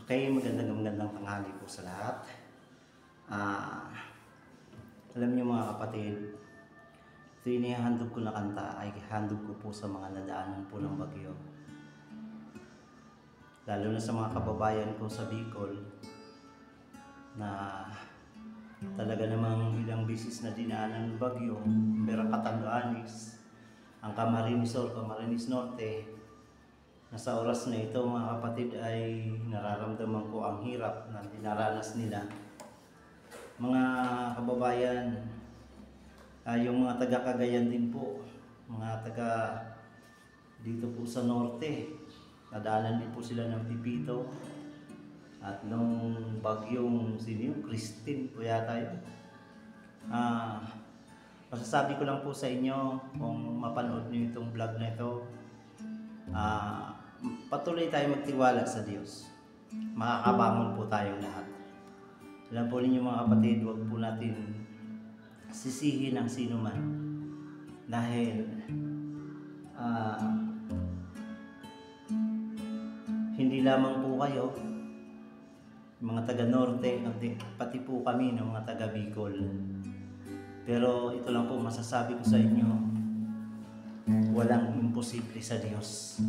Okay, magandang tanghali po sa lahat. Alam niyo mga kapatid, ito inihandog ko na kanta ay handog ko po sa mga nadaanan po ng bagyo. Lalo na sa mga kababayan ko sa Bicol na talaga namang ilang bisis na dinaanan ng bagyo, pero Catanduanes, ang Camarines Sur, Camarines Norte. Nasa oras na ito mga kapatid ay nararamdaman ko ang hirap na dinaranas nila. Mga kababayan, yung mga taga Cagayan din po, mga taga dito po sa norte, nadaanan din po sila ng Pipito. At nung bagyong Christine po yata yun. Masasabi ko lang po sa inyo, kung mapanood niyo itong vlog na ito, patuloy tayo magtiwala sa Diyos. Makakabangon po tayong lahat. Alam po ninyo mga kapatid, huwag po natin sisihin ang sino man. Dahil hindi lamang po kayo, mga taga-norte, pati po kami ng mga taga-Bicol. Pero ito lang po masasabi ko sa inyo, walang imposible sa Diyos.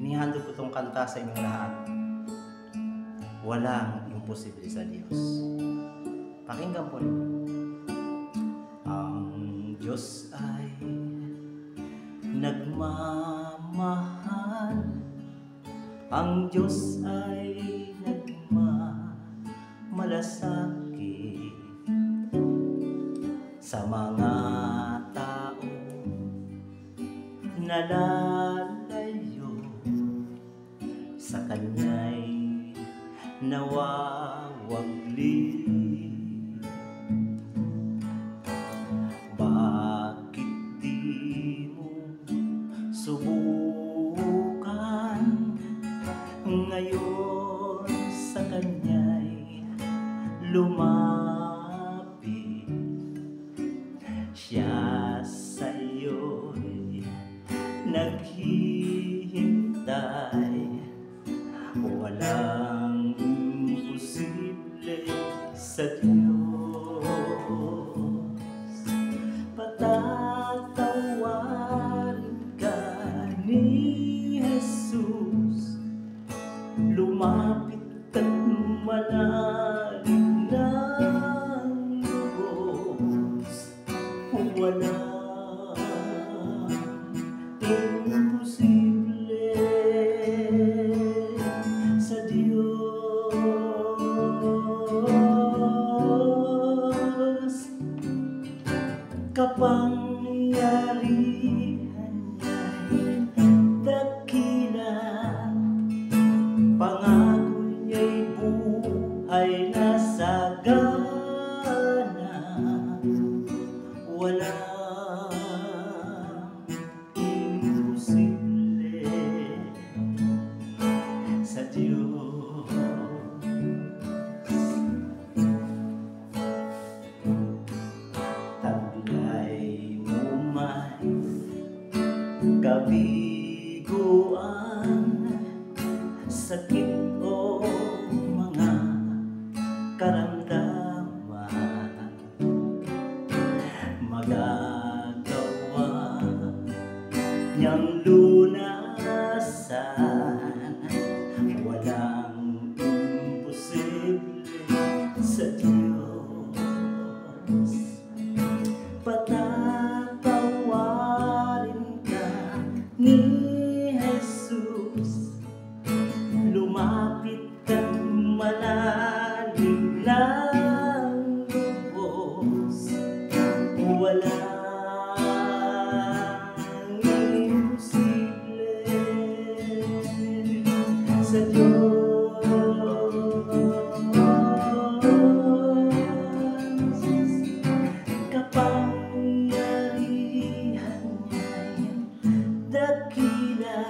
Inihandog ko itong kanta sa inyong lahat. Walang imposible sa Diyos. Pakinggan po ninyo. Ang Diyos ay nagmamahal. Ang Diyos ay nagmamalasakit sa mga tao nalalayo sa Kanya'y nawawagli. Bakit di mo subukan ngayon sa Kanya'y lumapit? Siya sa'yo'y naghihintay. Walang imposible sa Diyos. Patatawarin ka ni Jesus. Lumapit at manalig ng lubos. Walang imposible sa Diyos. Kapangyarihan niya'y dakila, pangako niya'y buhay na sagana. Walang imposible sa Diyos. Taglay mo man kabiguan, sakit o mga karamdaman, magagawa niyang lunasan. Walang imposible sa Diyos. Patatawarin ka ni Jesus. Lumapit at manalig ng lubos. Walang imposible sa Diyos. Kapangyarihan niya'y dakila,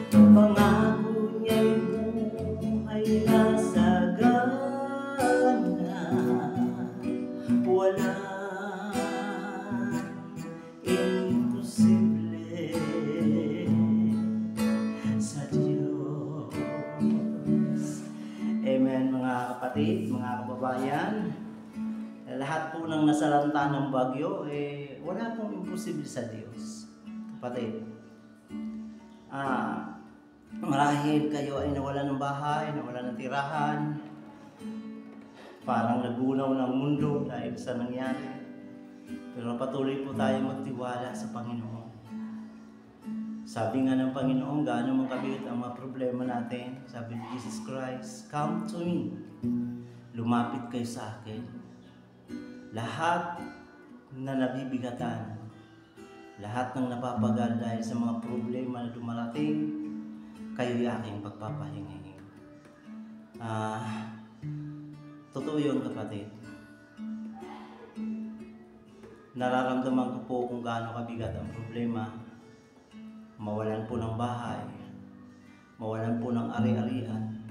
pangako niya'y buhay na sagana. Walang imposible sa Diyos. kapatid, mga kababayan, lahat po ng nasalanta ng bagyo, wala pong imposible sa Diyos. Kapatid, marahil kayo ay nawalan ng bahay, nawalan ng tirahan, parang nagunaw ng mundo dahil sa nangyari. Pero patuloy po tayo magtiwala sa Panginoon. Sabi nga ng Panginoon, gaano man kabigat ang mga problema natin, sabi ni Jesus Christ, "Come to me." Lumapit kayo sa akin. Lahat na nabibigatan, lahat ng napapagal dahil sa mga problema na dumarating, kayo'y aking pagpapahingi. Totoo yun, kapatid. Nararamdaman ko po kung gaano kabigat ang problema. Mawalan po ng bahay, mawalan po ng ari-arian,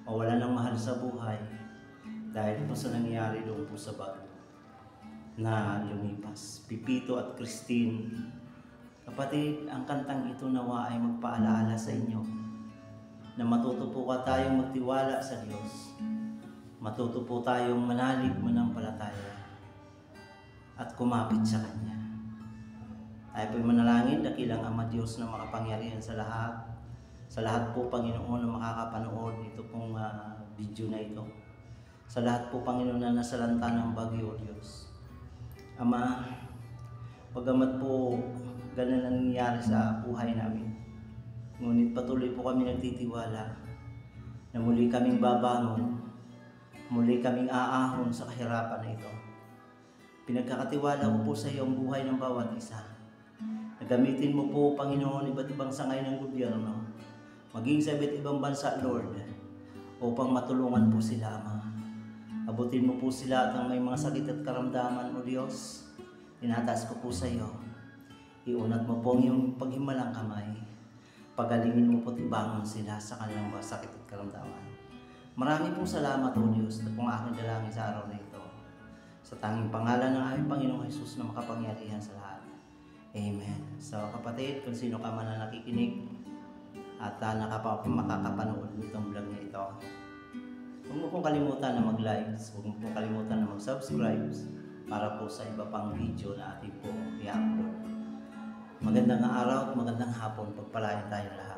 mawalan ng mahal sa buhay dahil po sa nangyari doon po sa bagyo na lumipas. Pipito at Christine, kapatid, ang kantang ito nawa ay magpaalaala sa inyo na matuto po tayong magtiwala sa Diyos, matuto po tayong manalig, manampalataya at kumapit sa Kanya. Tayo po'y manalangin, dakilang Ama Diyos na makapangyarihan sa lahat po, Panginoon, na makakapanood nito pong video na ito. Sa lahat po, Panginoon, na nasalanta ng bagyo, Diyos. Ama, pagamat po ganun ang nangyayari sa buhay namin, ngunit patuloy po kami nagtitiwala na muli kaming babangon, muli kaming aahon sa kahirapan na ito. Pinagkakatiwala ko po sa iyo ang buhay ng bawat isa. Gamitin mo po, Panginoon, iba't ibang sangay ng gobyerno, maging sa iba't ibang bansa, Lord, upang matulungan po sila, Ama. Abutin mo po sila at ang may mga sakit at karamdaman, O Diyos, tinataas ko po sa iyo. Iunat mo po ang iyong paghimalang kamay. Pagalingin mo po at ibangon sila sa kanilang mga sakit at karamdaman. Marami pong salamat, O Diyos, na pong aking dalangin sa araw na ito. Sa tanging pangalan ng aming Panginoong Jesus na makapangyarihan sa lahat. Amen. So kapatid, kung sino ka man na nakikinig at makakapanood nitong vlog na ito, huwag mo pong kalimutan na mag-like, huwag mo pong kalimutan na mag-subscribe para po sa iba pang video na ating po i-upload. Magandang araw at magandang hapon, pagpalain tayo lahat.